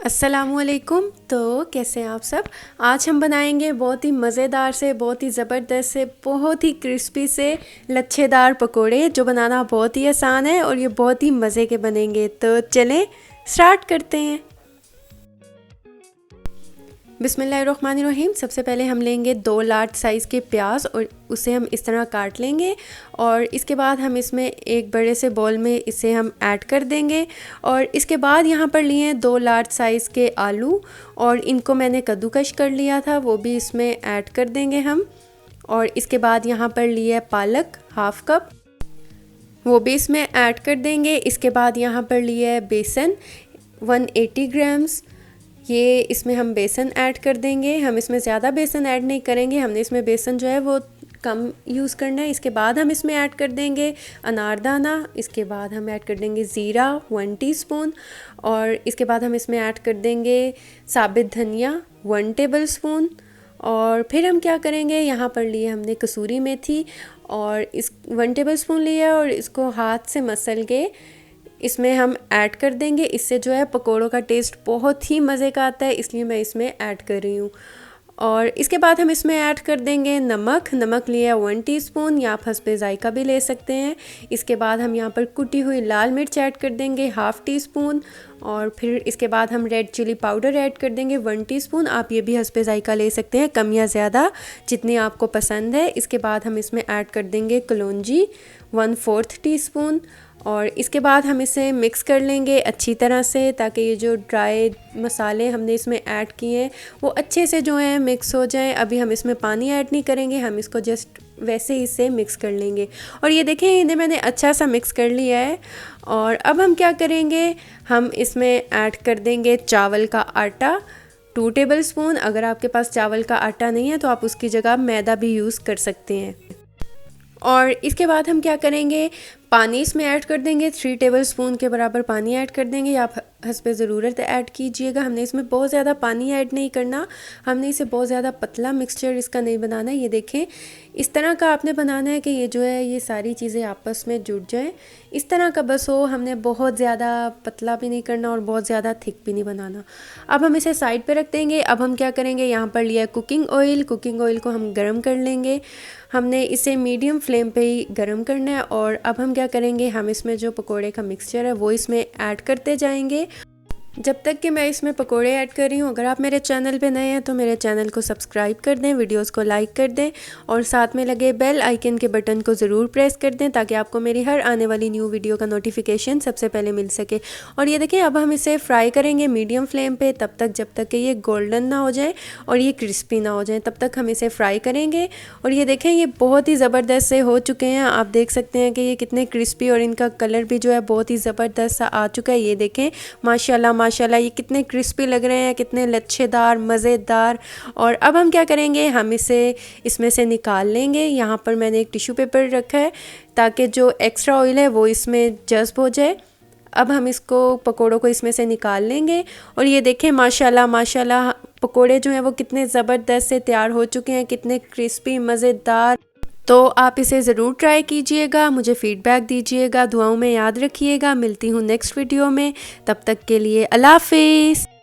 अस्सलामुअलैकुम। तो कैसे हैं आप सब। आज हम बनाएंगे बहुत ही मज़ेदार से, बहुत ही ज़बरदस्त से, बहुत ही क्रिस्पी से लच्छेदार पकोड़े, जो बनाना बहुत ही आसान है और ये बहुत ही मज़े के बनेंगे। तो चलें स्टार्ट करते हैं। बिस्मिल्लाहिर्रहमानिर्रहीम। सबसे पहले हम लेंगे 2 लार्ज साइज़ के प्याज और उसे हम इस तरह काट लेंगे और इसके बाद हम इसमें एक बड़े से बॉल में इसे हम ऐड कर देंगे। और इसके बाद यहाँ पर लिए हैं 2 लार्ज साइज़ के आलू और इनको मैंने कद्दूकश कर लिया था, वो भी इसमें ऐड कर देंगे हम। और इसके बाद यहाँ पर लिए है पालक हाफ़ कप, वो भी इसमें ऐड कर देंगे। इसके बाद यहाँ पर लिए है बेसन 180 ग्राम्स, ये इसमें हम बेसन ऐड कर देंगे। हम इसमें ज़्यादा बेसन ऐड नहीं करेंगे, हमने इसमें बेसन जो है वो कम यूज़ करना है। इसके बाद हम इसमें ऐड कर देंगे अनारदाना, इसके बाद हम ऐड कर देंगे ज़ीरा 1 टीस्पून और इसके बाद हम इसमें ऐड कर देंगे साबित धनिया 1 टेबलस्पून। और फिर हम क्या करेंगे, यहाँ पर लिए हमने कसूरी मेथी और इस 1 टेबलस्पून लिया और इसको हाथ से मसल के इसमें हम ऐड कर देंगे। इससे जो है पकोड़ों का टेस्ट बहुत ही मज़े का आता है, इसलिए मैं इसमें ऐड कर रही हूँ। और इसके बाद हम इसमें ऐड कर देंगे नमक लिया है 1 टीस्पून, या आप हस्बे ज़ायका भी ले सकते हैं। इसके बाद हम यहाँ पर कुटी हुई लाल मिर्च ऐड कर देंगे 1/2 टीस्पून और फिर इसके बाद हम रेड चिली पाउडर ऐड कर देंगे 1 टीस्पून। आप ये भी हस्बे ज़ायका ले सकते हैं, कम या ज़्यादा जितनी आपको पसंद है। इसके बाद हम इसमें ऐड कर देंगे कलौंजी 1/4 टीस्पून और इसके बाद हम इसे मिक्स कर लेंगे अच्छी तरह से, ताकि ये जो ड्राई मसाले हमने इसमें ऐड किए हैं वो अच्छे से जो है मिक्स हो जाएं। अभी हम इसमें पानी ऐड नहीं करेंगे, हम इसको जस्ट वैसे ही इसे मिक्स कर लेंगे। और ये देखें इन्हें मैंने अच्छा सा मिक्स कर लिया है। और अब हम क्या करेंगे, हम इसमें ऐड कर देंगे चावल का आटा 2 टेबलस्पून। अगर आपके पास चावल का आटा नहीं है तो आप उसकी जगह मैदा भी यूज़ कर सकते हैं। और इसके बाद हम क्या करेंगे, पानी इसमें ऐड कर देंगे 3 टेबलस्पून के बराबर पानी ऐड कर देंगे, या आप हस्बे ज़रूरत ऐड कीजिएगा। हमने इसमें बहुत ज़्यादा पानी ऐड नहीं करना, हमने इसे बहुत ज़्यादा पतला मिक्सचर इसका नहीं बनाना है। ये देखें इस तरह का आपने बनाना है कि ये जो है ये सारी चीज़ें आपस में जुड़ जाएं, इस तरह का बस हो। हमने बहुत ज़्यादा पतला भी नहीं करना और बहुत ज़्यादा थिक भी नहीं बनाना। अब हम इसे साइड पे रख देंगे। अब हम क्या करेंगे, यहाँ पर लिया कुकिंग ऑयल को हम गर्म कर लेंगे। हमने इसे मीडियम फ्लेम पे ही गर्म करना है। और अब हम क्या करेंगे, हम इसमें जो पकोड़े का मिक्सचर है वो इसमें ऐड करते जाएंगे जब तक कि मैं इसमें पकोड़े ऐड कर रही हूँ। अगर आप मेरे चैनल पे नए हैं तो मेरे चैनल को सब्सक्राइब कर दें, वीडियोस को लाइक कर दें और साथ में लगे बेल आइकन के बटन को ज़रूर प्रेस कर दें, ताकि आपको मेरी हर आने वाली न्यू वीडियो का नोटिफिकेशन सबसे पहले मिल सके। और ये देखें अब हम इसे फ्राई करेंगे मीडियम फ्लेम पर तब तक जब तक कि ये गोल्डन ना हो जाए और ये क्रिस्पी ना हो जाए, तब तक हम इसे फ्राई करेंगे। और ये देखें ये बहुत ही ज़बरदस्त से हो चुके हैं, आप देख सकते हैं कि ये कितने क्रिस्पी और इनका कलर भी जो है बहुत ही ज़बरदस्त सा आ चुका है। ये देखें माशाल्लाह ये कितने क्रिस्पी लग रहे हैं, कितने लच्छेदार मज़ेदार। और अब हम क्या करेंगे, हम इसे इसमें से निकाल लेंगे। यहाँ पर मैंने एक टिश्यू पेपर रखा है ताकि जो एक्स्ट्रा ऑयल है वो इसमें जज़्ब हो जाए। अब हम इसको पकोड़ों को इसमें से निकाल लेंगे। और ये देखें माशाल्लाह पकोड़े जो हैं वो कितने ज़बरदस्त से तैयार हो चुके हैं, कितने क्रिस्पी मज़ेदार। तो आप इसे ज़रूर ट्राई कीजिएगा, मुझे फ़ीडबैक दीजिएगा, दुआओं में याद रखिएगा। मिलती हूँ नेक्स्ट वीडियो में, तब तक के लिए अल्लाह हाफ़िज़।